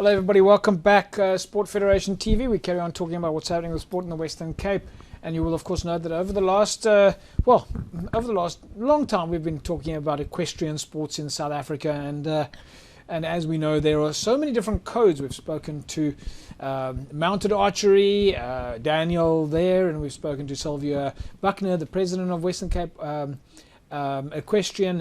Hello everybody, welcome back. Sport Federation TV. We carry on talking about what's happening with sport in the Western Cape, and you will of course know that over the last long time we've been talking about equestrian sports in South Africa, and as we know there are so many different codes. We've spoken to mounted archery, Daniel there, and we've spoken to Sylvia Buckner, the president of Western Cape Equestrian,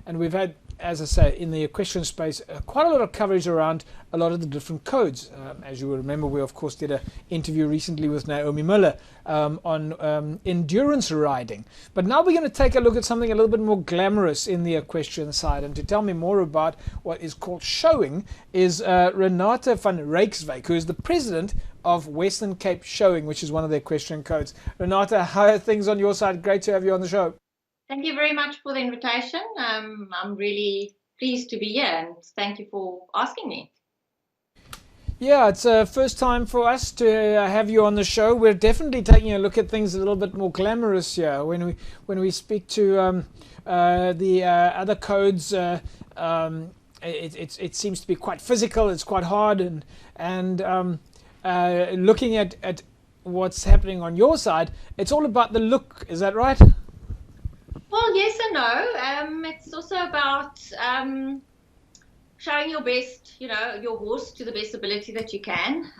and we've had, as I say, in the equestrian space, quite a lot of coverage around a lot of the different codes. As you will remember, we of course did an interview recently with Naomi Miller on endurance riding. But now we're going to take a look at something a little bit more glamorous in the equestrian side. And to tell me more about what is called showing is Renata van Rijswijk, who is the president of Western Cape Showing, which is one of the equestrian codes. Renata, how are things on your side? Great to have you on the show. Thank you very much for the invitation. I'm really pleased to be here, and thank you for asking me. Yeah, it's a first time for us to have you on the show. We're definitely taking a look at things a little bit more glamorous here. When we speak to the other codes, it seems to be quite physical. It's quite hard, and looking at what's happening on your side, it's all about the look. Is that right? Well, yes and no. It's also about showing your best, your horse to the best ability that you can.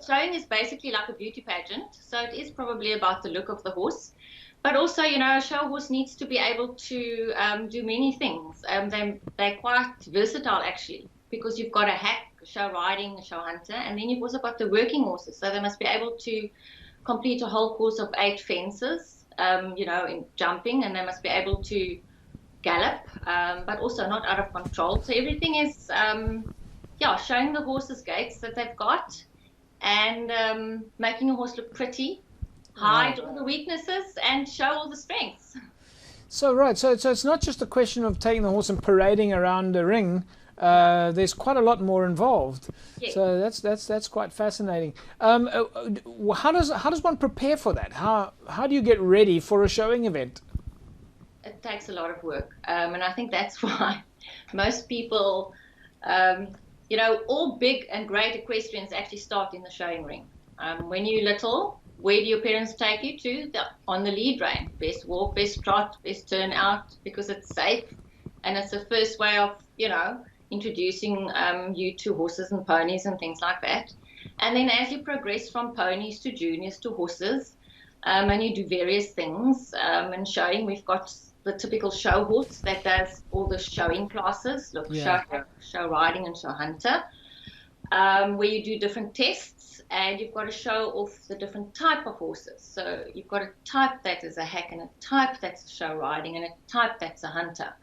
Showing is basically like a beauty pageant, so it is probably about the look of the horse. But also, a show horse needs to be able to do many things. They're quite versatile, actually, because you've got a hack, a show riding, a show hunter, and then you've also got the working horses. So they must be able to complete a whole course of 8 fences. In jumping, and they must be able to gallop, but also not out of control. So everything is, showing the horses gaits that they've got, and making a horse look pretty, hide all the weaknesses, and show all the strengths. So it's not just a question of taking the horse and parading around the ring. There's quite a lot more involved. Yes. So that's quite fascinating. How does one prepare for that? How do you get ready for a showing event? It takes a lot of work, and I think that's why most people, all big and great equestrians actually start in the showing ring. When you're little, where do your parents take you to? On the lead rein. Best walk, best trot, best turn out, because it's safe, and it's the first way of introducing you to horses and ponies and things like that. And then as you progress from ponies to juniors to horses, and you do various things, and showing, we've got the typical show horse that does all the showing classes, show riding and show hunter, where you do different tests, and you've got to show off the different type of horses. So you've got a type that is a hack, and a type that's a show riding, and a type that's a hunter.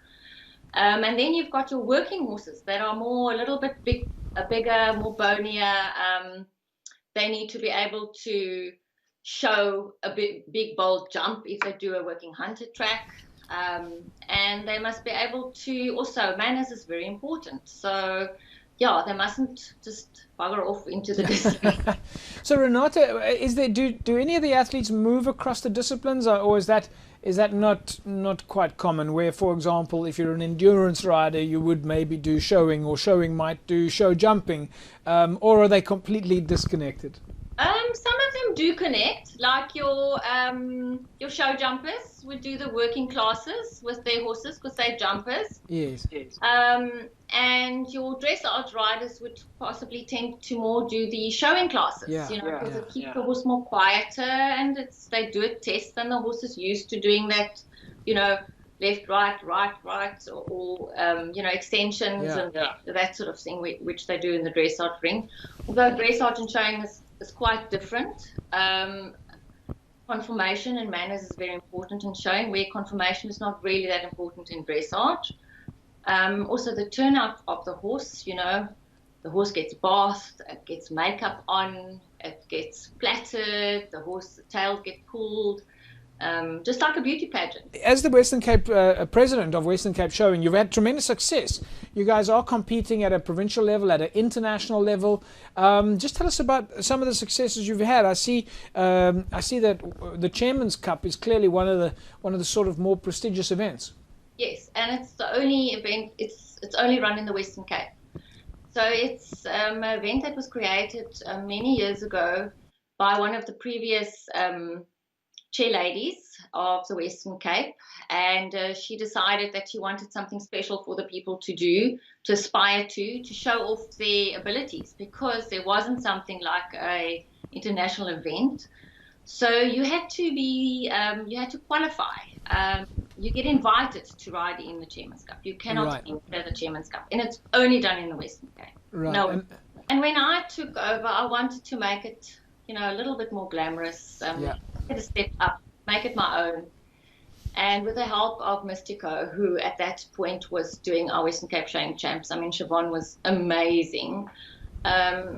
And then you've got your working horses that are a little bit bigger, more bonier. They need to be able to show a big, bold jump if they do a working hunter track. And they must be able to also, manners is very important. So, they mustn't just bugger off into the distance. So, Renata, do any of the athletes move across the disciplines, or is that not quite common, where, for example, if you're an endurance rider, you would maybe do showing, or showing might do show jumping, or are they completely disconnected? Some of them do connect, like your show jumpers would do the working classes with their horses because they're jumpers. Yes. And your dressage riders would possibly tend to more do the showing classes, because it keeps the horse more quieter, and they do a test, and the horse is used to doing that, left, right, or extensions and that sort of thing, which they do in the dressage ring. Although dressage and showing is quite different. Conformation and manners is very important in showing, where conformation is not really that important in dressage. Also the turnout of the horse, the horse gets bathed, it gets makeup on, it gets plaited, the tail gets pulled, just like a beauty pageant. As the Western Cape president of Western Cape Showing, you've had tremendous success. You guys are competing at a provincial level, at an international level. Just tell us about some of the successes you've had. I see that the Chairman's Cup is clearly one of the sort of more prestigious events. Yes, and it's the only event. It's only run in the Western Cape. So it's an event that was created many years ago by one of the previous chair ladies of the Western Cape, and she decided that she wanted something special for the people to do, to aspire to show off their abilities, because there wasn't something like a international event. So you had to be, you had to qualify. You get invited to ride in the Chairman's Cup. You cannot enter the Chairman's Cup, and it's only done in the Western Cape. Right. No. And when I took over, I wanted to make it, a little bit more glamorous. Take a step up, make it my own. And with the help of Mystico, who at that point was doing our Western Cape Showing Champs, I mean, Siobhan was amazing.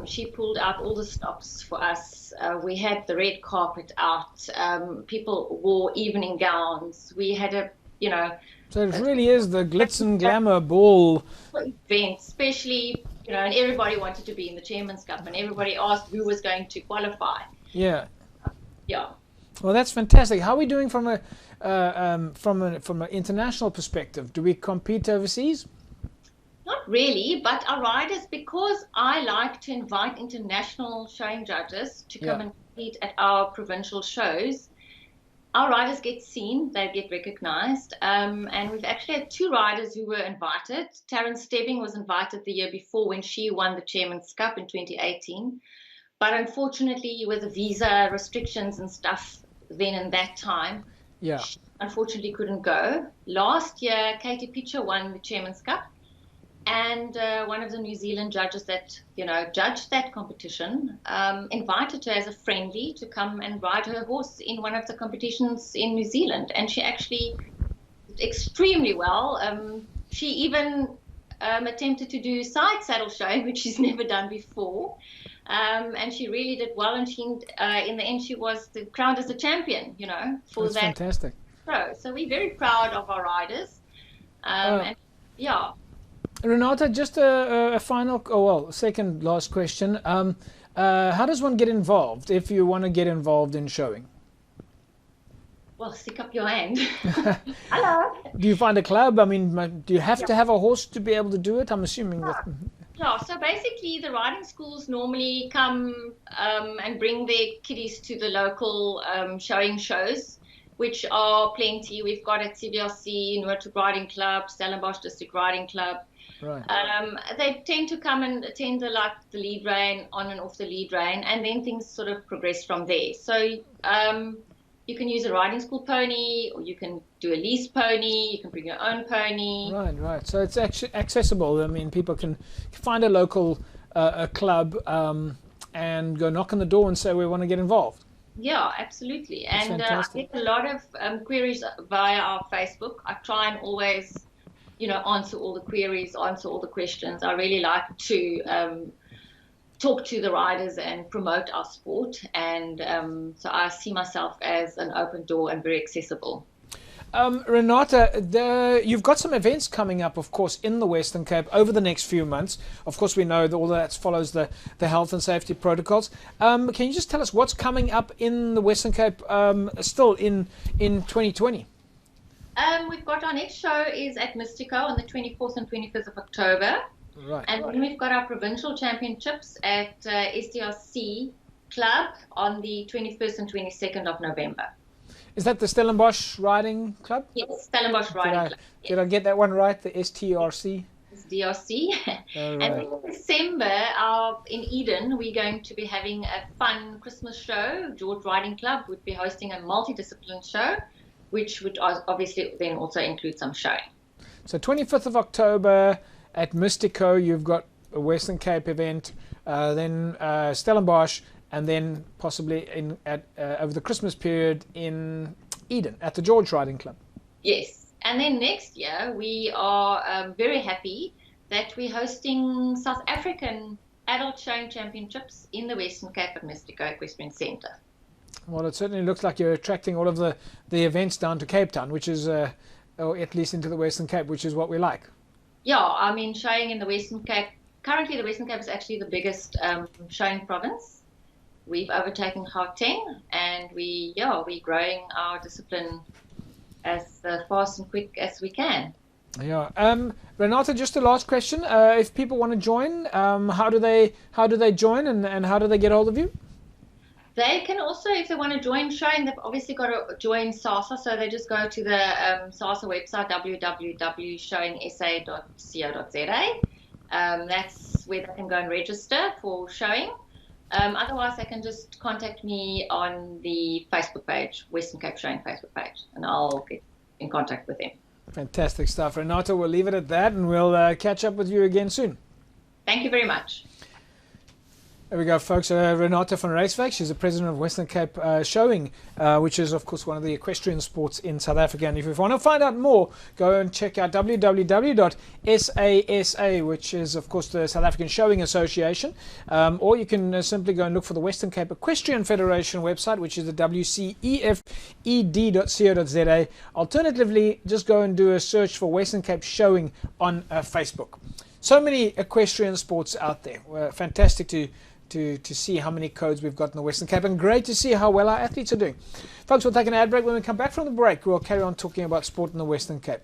She pulled out all the stops for us. We had the red carpet out. People wore evening gowns. We had So it really is the glitz and glamour ball event, especially, and everybody wanted to be in the Chairman's Cup, and everybody asked who was going to qualify. Yeah. Yeah. Well, that's fantastic. How are we doing from an international perspective? Do we compete overseas? Not really, but our riders, because I like to invite international showing judges to come and compete at our provincial shows, our riders get seen, they get recognized, and we've actually had 2 riders who were invited. Taryn Stebbing was invited the year before when she won the Chairman's Cup in 2018, but unfortunately with the visa restrictions and stuff then in that time, she unfortunately couldn't go. Last year, Katie Pitcher won the Chairman's Cup, and one of the New Zealand judges that judged that competition invited her as a friendly to come and ride her horse in one of the competitions in New Zealand, and she actually did extremely well. She even attempted to do side saddle showing, which she's never done before, and she really did well, and she in the end she was crowned as the champion for That's that fantastic. show. So we're very proud of our riders, and Renata, just a final, second last question. How does one get involved if you want to get involved in showing? Well, stick up your hand. Hello. Do you find a club? I mean, do you have to have a horse to be able to do it? I'm assuming that. Yeah, so basically the riding schools normally come and bring their kiddies to the local showing shows, which are plenty. We've got at CBRC, Noordhoek Riding Club, Stellenbosch District Riding Club. Right. They tend to come and attend the lead rein, on and off the lead rein, and then things sort of progress from there. So you can use a riding school pony, or you can do a lease pony, you can bring your own pony. Right. So it's actually accessible. I mean, people can find a local club and go knock on the door and say, we want to get involved. Yeah, absolutely. That's and I get a lot of queries via our Facebook. I try and always answer all the queries, answer all the questions. I really like to talk to the riders and promote our sport. And so I see myself as an open door and very accessible. Renata, you've got some events coming up, of course, in the Western Cape over the next few months. Of course, we know that all that follows the health and safety protocols. Can you just tell us what's coming up in the Western Cape still in 2020? We've got our next show is at Mystico on the 24th and 25th of October. Right. And then we've got our provincial championships at STRC Club on the 21st and 22nd of November. Is that the Stellenbosch Riding Club? Yes, Stellenbosch Riding Club. Yes. Did I get that one right? The STRC? It's DRC. Right. And then in December, in Eden, we're going to be having a fun Christmas show. George Riding Club would be hosting a multidiscipline show, which would obviously then also include some showing. So 25th of October at Mystico, you've got a Western Cape event, then Stellenbosch, and then possibly over the Christmas period in Eden at the George Riding Club. Yes. And then next year, we are very happy that we're hosting South African adult showing championships in the Western Cape at Mystico Equestrian Centre. Well, it certainly looks like you're attracting all of the events down to Cape Town, which is, or at least into the Western Cape, which is what we like. Yeah, I mean, showing in the Western Cape, currently the Western Cape is actually the biggest showing province. We've overtaken Gauteng, and we're growing our discipline as fast and quick as we can. Yeah. Renata, just the last question. If people want to join, how do they join, and how do they get hold of you? They can also, if they want to join showing, they've obviously got to join SASA. So they just go to the SASA website, www.showingsa.co.za. That's where they can go and register for showing. Otherwise, they can just contact me on the Facebook page, Western Cape Showing Facebook page, and I'll get in contact with them. Fantastic stuff. Renata, we'll leave it at that, and we'll catch up with you again soon. Thank you very much. There we go, folks. Renata van Rijswijk, she's the president of Western Cape Showing, which is, of course, one of the equestrian sports in South Africa. And if you want to find out more, go and check out www.SASA, which is, of course, the South African Showing Association. Or you can simply go and look for the Western Cape Equestrian Federation website, which is the wcefed.co.za. Alternatively, just go and do a search for Western Cape Showing on Facebook. So many equestrian sports out there. Fantastic to see how many codes we've got in the Western Cape, and great to see how well our athletes are doing. Folks, we'll take an ad break. When we come back from the break, we'll carry on talking about sport in the Western Cape.